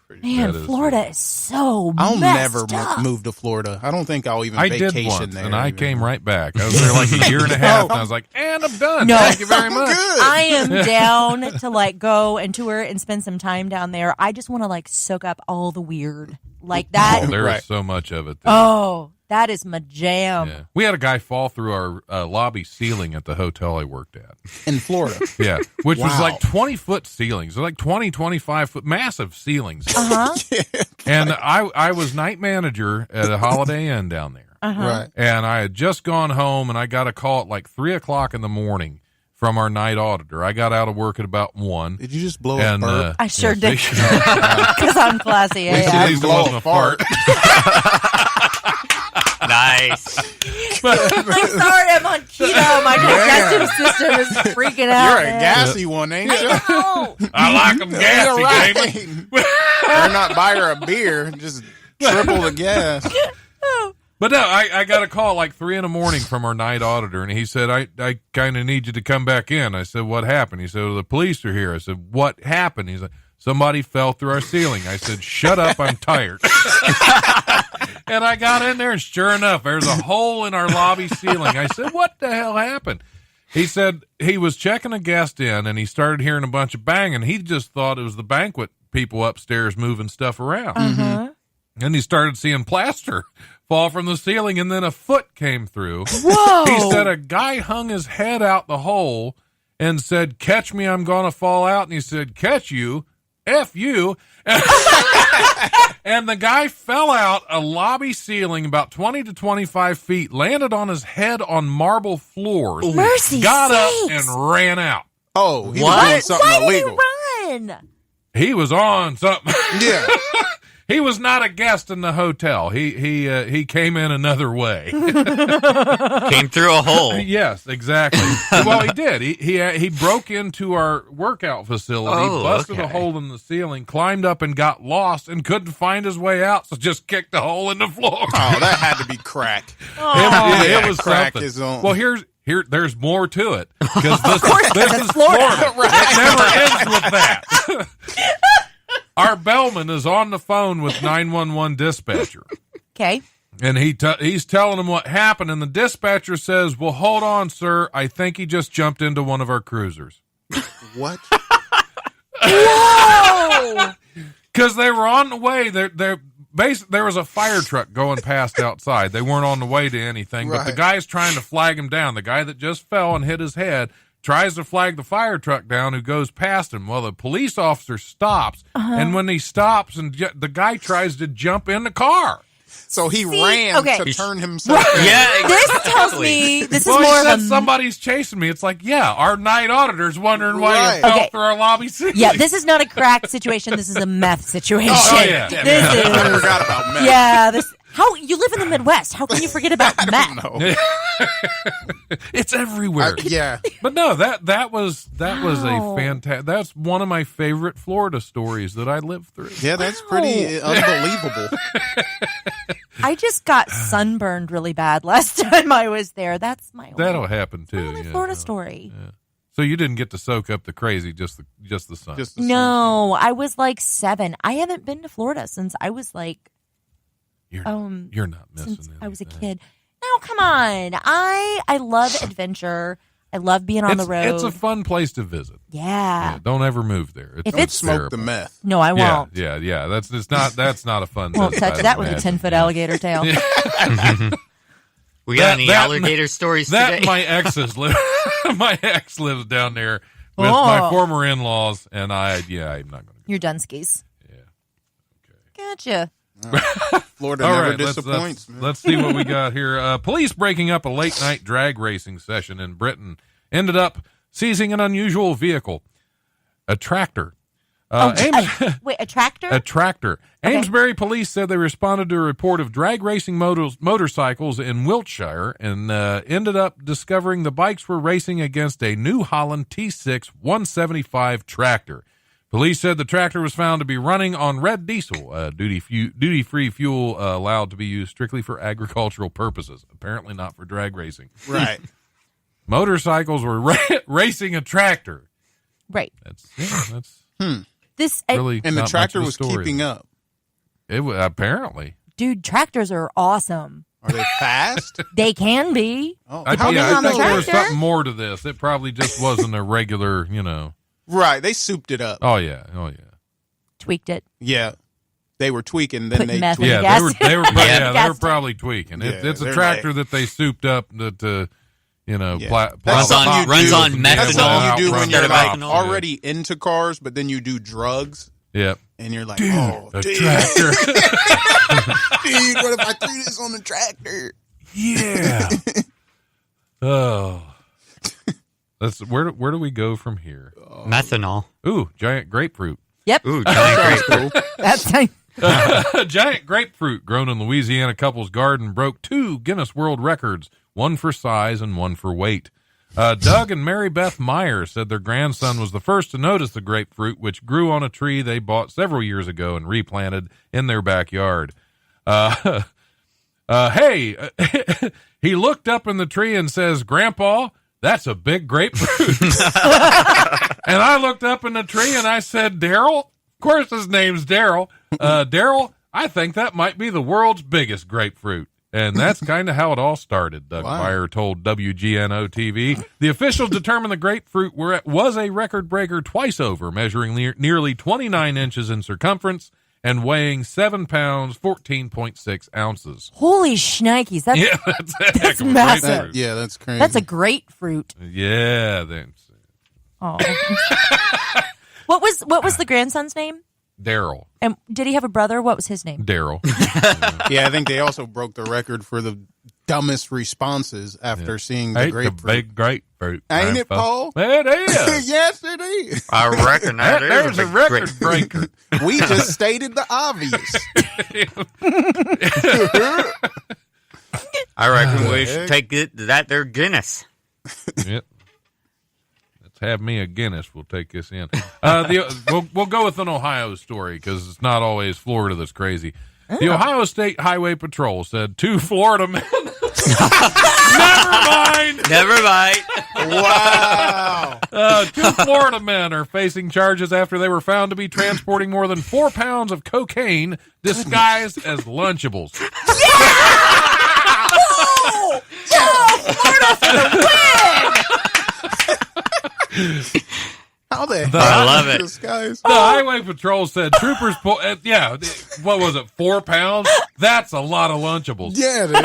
pretty. Man, Florida is so I'll messed never up. move to Florida. I don't think I'll even I vacation did once, there. and I came right back. I was there like a year and a half, and I was like, and I'm done. No. Thank you very much. I am down to like go and tour and spend some time down there. I just want to like soak up all the weird like that. Oh, there is so much of it. There. Oh, that is my jam. Yeah. We had a guy fall through our lobby ceiling at the hotel I worked at. In Florida. Yeah, which was like 20-foot ceilings. They're like 20, 25-foot, massive ceilings. And I was night manager at a Holiday Inn down there. Right. And I had just gone home, and I got a call at like 3 o'clock in the morning from our night auditor. I got out of work at about 1. Did you just blow a burp? I sure did. Because I'm classy. At least it wasn't a fart. Nice. I'm sorry, I'm on keto. My digestive system is freaking out. You're a gassy one, ain't you? I like them gassy, right. Damon. Or not buy her a beer, just triple the gas. But no, I got a call like 3 a.m. from our night auditor, and he said, I kind of need you to come back in. I said, what happened? He said, well, the police are here. I said, what happened? He's like, somebody fell through our ceiling. I said, shut up, I'm tired. And I got in there, and sure enough, there's a hole in our lobby ceiling. I said, what the hell happened? He said he was checking a guest in, and he started hearing a bunch of banging. He just thought it was the banquet people upstairs moving stuff around. Uh-huh. And he started seeing plaster fall from the ceiling, and then a foot came through. Whoa! He said a guy hung his head out the hole and said, catch me, I'm going to fall out. And he said, catch you? F you. And the guy fell out a lobby ceiling about 20 to 25 feet, landed on his head on marble floors, Mercy got sakes. up and ran out. Oh, he was doing something Why illegal. did he run? He was on something. Yeah. He was not a guest in the hotel. He came in another way. Came through a hole. Yes, exactly. Well, he did. He broke into our workout facility, busted a hole in the ceiling, climbed up and got lost and couldn't find his way out, so just kicked a hole in the floor. Oh, that had to be crack. It was crack something. is on. Well, there's more to it because this is Florida. Florida. It never ends with that. Our bellman is on the phone with 911 dispatcher. Okay. And he's telling him what happened, and the dispatcher says, well, hold on, sir. I think he just jumped into one of our cruisers. What? Whoa! Because they were on the way. There was a fire truck going past outside. They weren't on the way to anything, but the guy's trying to flag him down. The guy that just fell and hit his head tries to flag the fire truck down who goes past him. Well, the police officer stops, and when he stops, and the guy tries to jump in the car. So he ran to turn himself in. Yeah, exactly. This tells me this is Well, more he said of a somebody's chasing me. It's like, yeah, our night auditor's wondering why you fell through our lobby ceiling. Yeah, this is not a crack situation. This is a meth situation. Oh, yeah. This is. I forgot about meth. Yeah, how you live in the Midwest? How can you forget about meth? No. It's everywhere. Yeah. But no, that was Wow. a fantastic. That's one of my favorite Florida stories that I lived through. Yeah, that's pretty unbelievable. I just got sunburned really bad last time I was there. That's my That'll happen too. only Florida story. Yeah. So you didn't get to soak up the crazy, just the sun. No, I was like 7. I haven't been to Florida since I was like You're not missing since anything. I was a kid. No, come on. I love adventure. I love being on the road. It's a fun place to visit. Yeah. Don't ever move there. If smoke the meth. No, I won't. Yeah. That's not a fun. Won't visit, touch I that would with a imagine. 10-foot alligator tail. We got any alligator stories that today? my exes live. My ex lives down there with my former in-laws, and I'm not going to. You're Dunskies. Yeah. Gotcha. Florida All never right, disappoints. let's see what we got here. Police breaking up a late-night drag racing session in Britain ended up seizing an unusual vehicle, a tractor. Wait, a tractor? A tractor. Okay. Amesbury police said they responded to a report of drag racing motorcycles in Wiltshire and ended up discovering the bikes were racing against a New Holland T6 175 tractor. Police said the tractor was found to be running on red diesel, duty-free fuel allowed to be used strictly for agricultural purposes, apparently not for drag racing. Right. Motorcycles were racing a tractor. Right. That's This really And the not tractor much was of a story. keeping up. It was apparently. Dude, tractors are awesome. Are they fast? They can be. I How think big on the there was tractor? something more to this. It probably just wasn't a regular, Right. They souped it up. Oh yeah. Tweaked it. Yeah. They were tweaking, then Putting they meth in tweaked. the Yeah, gas. they were Gas they were tank. probably tweaking. Yeah, It's a they're tractor that they souped up that Yeah. Runs on That's methanol what you do when instead you're of like ethanol. already into cars, but then you do drugs, Yep. and you're like, Dude, oh, a dude. tractor. Dude, what if I threw this on the tractor? Yeah. Oh. Where do we go from here? Methanol. Ooh, giant grapefruit. Yep. Ooh, giant grapefruit. That's A giant grapefruit grown in Louisiana couple's garden broke 2 Guinness World Records, one for size and one for weight. Doug and Mary Beth Meyer said their grandson was the first to notice the grapefruit, which grew on a tree they bought several years ago and replanted in their backyard. Hey, he looked up in the tree and says, "Grandpa, that's a big grapefruit." And I looked up in the tree and I said, "Daryl?" Of course his name's Daryl. Daryl, I think that might be the world's biggest grapefruit. And that's kind of how it all started, Doug Meyer told WGNO TV. The officials determined the grapefruit was a record breaker twice over, measuring nearly 29 inches in circumference and weighing 7 pounds, 14.6 ounces. Holy shnikes. That's massive. That's crazy. That's a grapefruit. Yeah. That's... Oh. What was the grandson's name? Daryl. And did he have a brother? What was his name? Daryl. Yeah, I think they also broke the record for the dumbest responses after seeing the grapefruit. The big grapefruit. Ain't it, Paul? It is. Yes, it is. I reckon there's a record breaker. We just stated the obvious. I reckon we should take that there Guinness. Yep. Have me a Guinness. We'll take this in. We'll go with an Ohio story because it's not always Florida that's crazy. The Ohio State Highway Patrol said 2 Florida men. Never mind. Wow. 2 Florida men are facing charges after they were found to be transporting more than 4 pounds of cocaine disguised as Lunchables. Oh, Florida's gonna win! How the hell? I love it. The Highway Patrol said troopers pulled, what was it, 4 pounds? That's a lot of Lunchables. Yeah, dude.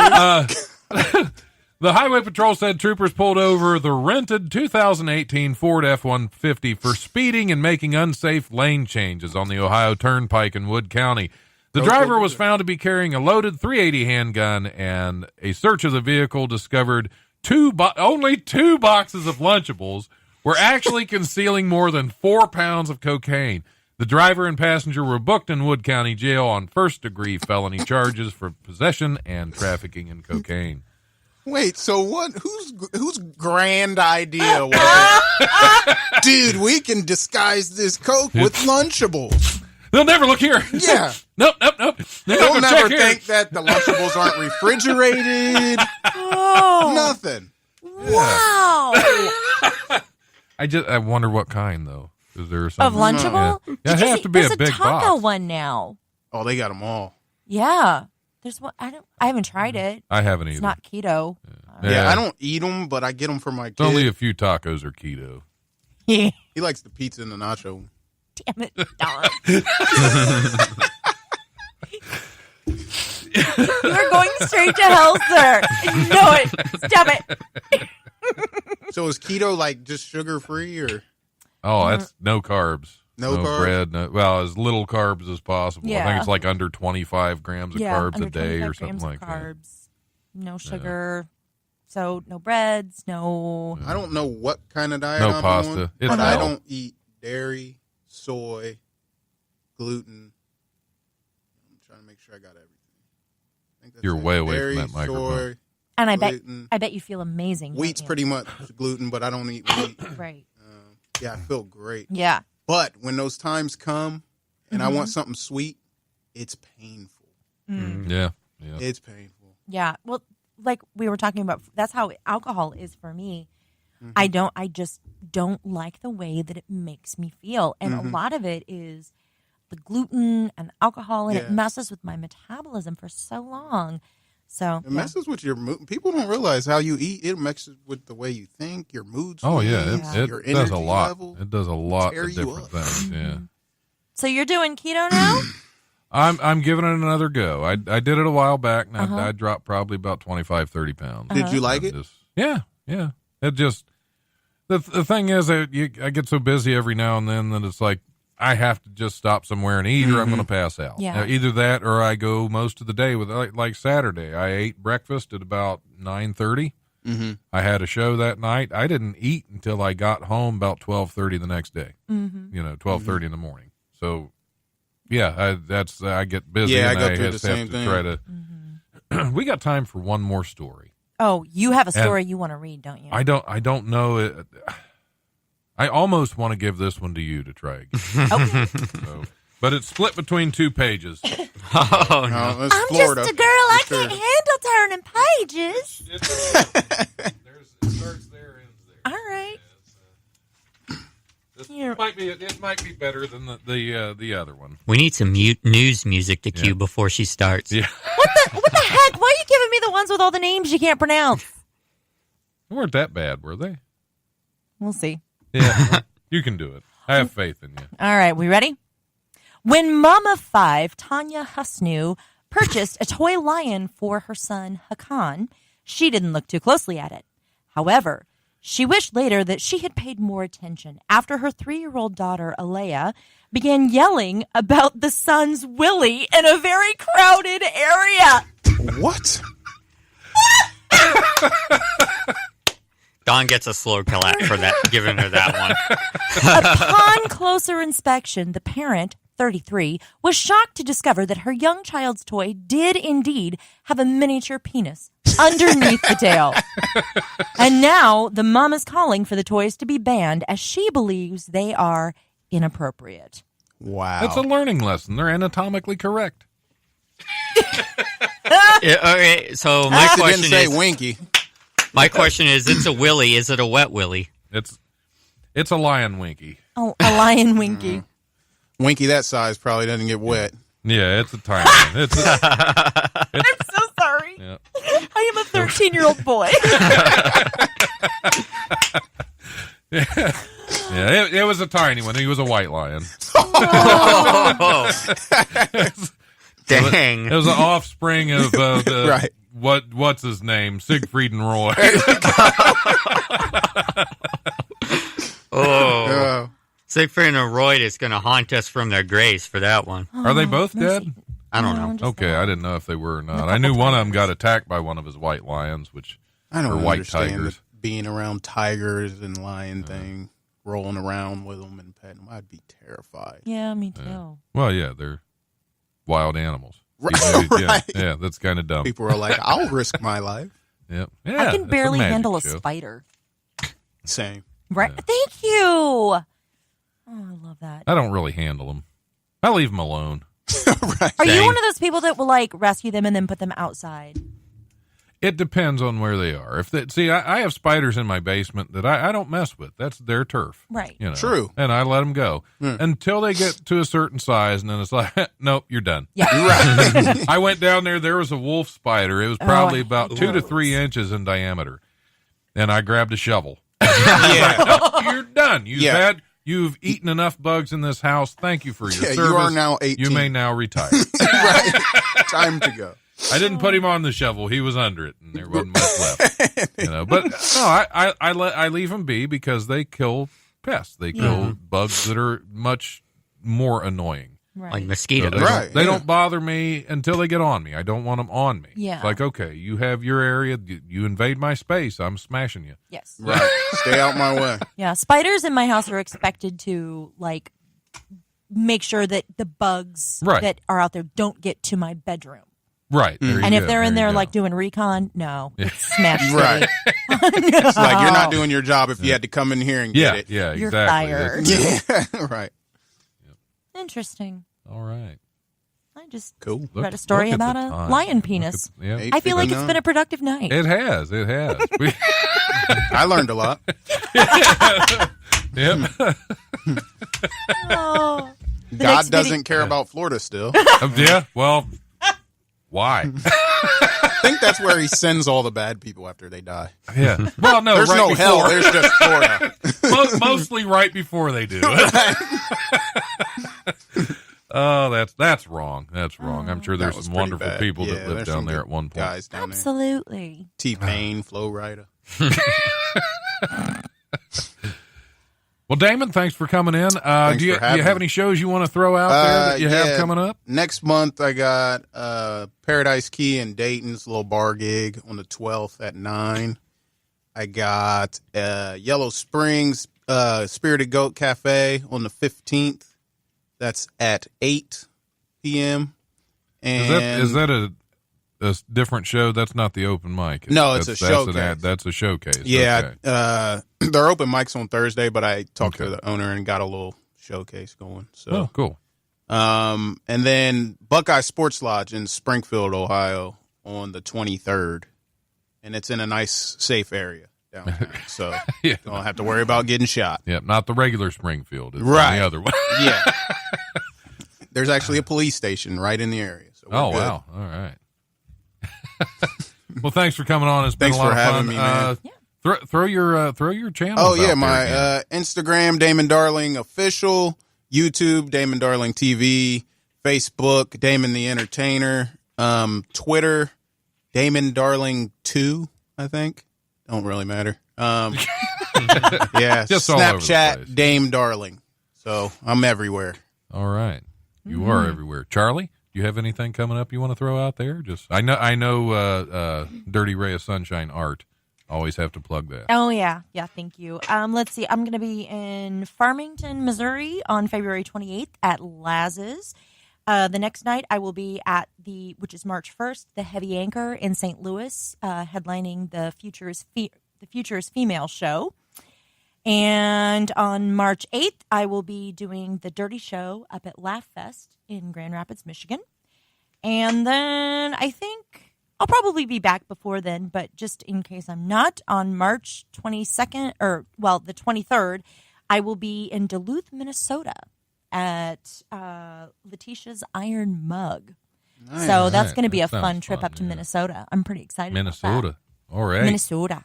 The Highway Patrol said troopers pulled over the rented 2018 Ford F-150 for speeding and making unsafe lane changes on the Ohio Turnpike in Wood County. The driver was found to be carrying a loaded .380 handgun, and a search of the vehicle discovered only 2 boxes of Lunchables were actually concealing more than 4 pounds of cocaine. The driver and passenger were booked in Wood County Jail on first-degree felony charges for possession and trafficking in cocaine. Wait, so what? Whose grand idea was it? Dude, we can disguise this coke with Lunchables. They'll never look here. Yeah. Nope. They'll never think that the Lunchables aren't refrigerated. Oh. Nothing. Wow. I wonder what kind, though. Is there something? Of Lunchable? Yeah. It has to be a big There's a taco box. one now. Oh, they got them all. Yeah. There's one. I haven't tried it. I haven't either. It's not keto. Yeah, I don't eat them, but I get them for my kid. Only a few tacos are keto. Yeah. He likes the pizza and the nacho. Damn it, Don. You're going straight to hell, sir. You know it. Stop it. So is keto like just sugar free or? Oh, that's no carbs. No carbs? Bread. Well, as little carbs as possible. I Yeah. think it's like under 25 grams of carbs under a day 25 or something grams like of that. carbs. No sugar. So no breads, no. I don't know what kind of diet No I'm pasta. on, It's but I hell. don't eat dairy, soy, gluten. I'm trying to make sure I got everything. I think that's You're it. way away Dairy, from that microphone. Soy, And gluten. I bet you feel amazing. don't Wheat's you? pretty much gluten, but I don't eat wheat. Right. Yeah, I feel great. Yeah. But when those times come and I Mhm. want something sweet, it's painful. Yeah. It's painful. Yeah. Well, like we were talking about, that's how alcohol is for me. Mm-hmm. I just don't like the way that it makes me feel. And Mm-hmm. a lot of it is the gluten and alcohol, and it Yeah. messes with my metabolism for so long. So, It messes with your mood. People don't realize how you eat. It messes with the way you think, your mood swings, Oh, yeah. your It energy does a lot. level. It does a lot tear of you different up. things. Yeah. So you're doing keto now? I'm giving it another go. I did it a while back, and I dropped probably about 25, 30 pounds. Did you like it? Yeah. It just, the thing is that I get so busy every now and then that it's like I have to just stop somewhere and eat, or I'm going to pass out. Yeah. Either that, or I go most of the day with like Saturday. I ate breakfast at about 9:30. Mm-hmm. I had a show that night. I didn't eat until I got home about 12:30 the next day. 12:30 in the morning. So Yeah, I get busy. Yeah, I and go I through the have same to thing. try to. We got time for one more story. Oh, you have a story you want to read, don't you? I don't know it. I almost want to give this one to you to try again. Okay. So, but it's split between 2 pages. Oh, no. That's I'm Florida. just a girl. I can't handle turning pages. It starts there, ends there. All right. This might be. It might be better than the other one. We need some news music to cue before she starts. Yeah. What the heck? Why are you giving me the ones with all the names you can't pronounce? They weren't that bad, were they? We'll see. Yeah. You can do it. I have faith in you. All right, we ready? When Mom of 5, Tanya Husnu, purchased a toy lion for her son, Hakan, she didn't look too closely at it. However, she wished later that she had paid more attention after her 3-year-old daughter, Alea, began yelling about the son's willy in a very crowded area. What? Dawn gets a slow clap for that, giving her that one. Upon closer inspection, the parent, 33, was shocked to discover that her young child's toy did indeed have a miniature penis underneath the tail. And now the mom is calling for the toys to be banned as she believes they are inappropriate. Wow. It's a learning lesson. They're anatomically correct. Okay, so my question didn't say is, Winky. my question is, it's a willy. Is it a wet willy? It's a lion Winky. Oh, a lion Winky. Winky that size probably doesn't get wet. Yeah, it's a tiny one. I'm so sorry. Yeah. I am a 13-year-old boy. Yeah, it was a tiny one. He was a white lion. Oh. Dang. It was an offspring of the Right. What's his name? Siegfried and Roy. Oh. Siegfried and Roy is going to haunt us from their graves for that one. Are they both dead? I don't know. Okay, I didn't know if they were or not. I knew one of them got attacked by one of his white lions, I don't or white understand tigers. the being around tigers and lion thing, rolling around with them and petting them. I'd be terrified. Yeah, me too. Well, yeah, they're wild animals. Right. Yeah, that's kind of dumb. People are like, I'll risk my life. Yeah, I can it's barely magic handle a show. spider. Same. Right? Thank you. Oh, I love that. I don't really handle them. I leave them alone. Are you one of those people that will like rescue them and then put them outside? It depends on where they are. I have spiders in my basement that I don't mess with. That's their turf. Right. You know? True. And I let them go until they get to a certain size, and then it's like, nope, you're done. Yeah. Right. I went down there. There was a wolf spider. It was probably I about hate 2 to those. 3 inches in diameter, and I grabbed a shovel. Yeah. You're done. Yeah. You've eaten enough bugs in this house. Thank you for your service. You are now 18. You may now retire. Right. Time to go. I didn't put him on the shovel. He was under it, and there wasn't much left. But no, I leave them be because they kill pests. They kill bugs that are much more annoying. Right. Like mosquitoes. So they don't bother me until they get on me. I don't want them on me. Yeah. It's like, okay, you have your area. You invade my space. I'm smashing you. Yes. Right. Stay out my way. Yeah. Spiders in my house are expected to like make sure that the bugs that are out there don't get to my bedroom. Right. And if they're in there like doing recon, no, it's smash Right. no. It's like you're not doing your job if you had to come in here and get it. Yeah, You're exactly. fired. Yeah. Right. Interesting. All right. I just Cool. read a story Look at about the a time. lion penis. Yeah. I feel like it's been a productive night. It has. It has. I learned a lot. Yep. Oh. The God next doesn't care about Florida still. Yeah. Well, why? I think that's where he sends all the bad people after they die. Yeah. Well, no. There's right no before. hell. There's just Florida. Mostly right before they do it. Oh, that's wrong. That's wrong. I'm sure there's some wonderful bad. people Yeah, that live there's down some there good at one point. guys down Absolutely. there. T-Pain, Flo Rida. Well, Damon, thanks for coming in. Do you have any shows you want to throw out there that you have coming up? Next month, I got Paradise Key in Dayton's little bar gig on the 12th at 9. I got Yellow Springs Spirited Goat Cafe on the 15th. That's at 8. p.m. And is that a different show? That's not the open mic. No, it's a showcase. That's a showcase. Yeah, okay. their open mics on Thursday, but I talked to the owner and got a little showcase going. So cool. And then Buckeye Sports Lodge in Springfield, Ohio, on the 23rd, and it's in a nice, safe area downtown, so you don't have to worry about getting shot. Yep, not the regular Springfield. It's right. the other one. Yeah. There's actually a police station right in the area. So we're good. Wow. All right. Well, thanks for coming on. It's been a lot of fun. Me, man. Throw your channel. Oh yeah, my Instagram, Damon Darling Official, YouTube, Damon Darling TV, Facebook, Damon the Entertainer, Twitter, Damon Darling 2, I think. Don't really matter. Yeah, just Snapchat, Dame Darling. So I'm everywhere. All right, you are everywhere. Charlie, do you have anything coming up you want to throw out there? I know. Dirty Ray of Sunshine Art. Always have to plug that. Oh yeah, thank you. Let's see. I'm going to be in Farmington, Missouri on February 28th at Laz's. The next night I will be at which is March 1st, the Heavy Anchor in St. Louis, headlining the Futures Female Show. And on March 8th, I will be doing the Dirty Show up at Laugh Fest in Grand Rapids, Michigan. And then I think I'll probably be back before then, but just in case I'm not, on March 22nd, the 23rd, I will be in Duluth, Minnesota at Letitia's Iron Mug. Nice. So that's going to be a fun trip up to Minnesota. I'm pretty excited about that. All right. Minnesota.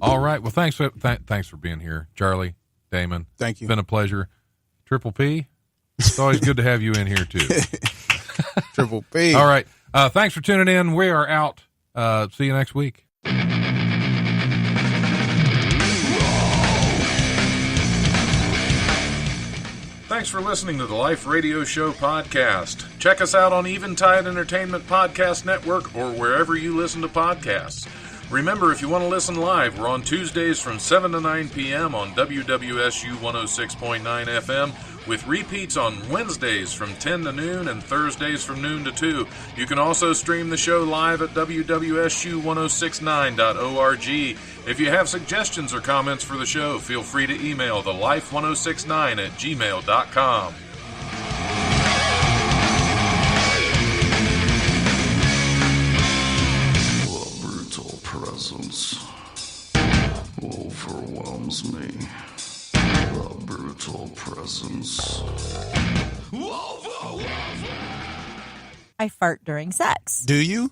All right. Well, thanks for being here, Charlie, Damon. Thank you. It's been a pleasure. Triple P, it's always good to have you in here, too. Triple P. All right. Thanks for tuning in. We are out. See you next week. Thanks for listening to the Life Radio Show podcast. Check us out on Eventide Entertainment Podcast Network or wherever you listen to podcasts. Remember, if you want to listen live, we're on Tuesdays from 7 to 9 p.m. on WWSU 106.9 FM, with repeats on Wednesdays from 10 to noon and Thursdays from noon to 2. You can also stream the show live at WWSU1069.org. If you have suggestions or comments for the show, feel free to email thelife1069@gmail.com. Presence overwhelms me. The brutal presence. I fart during sex. Do you?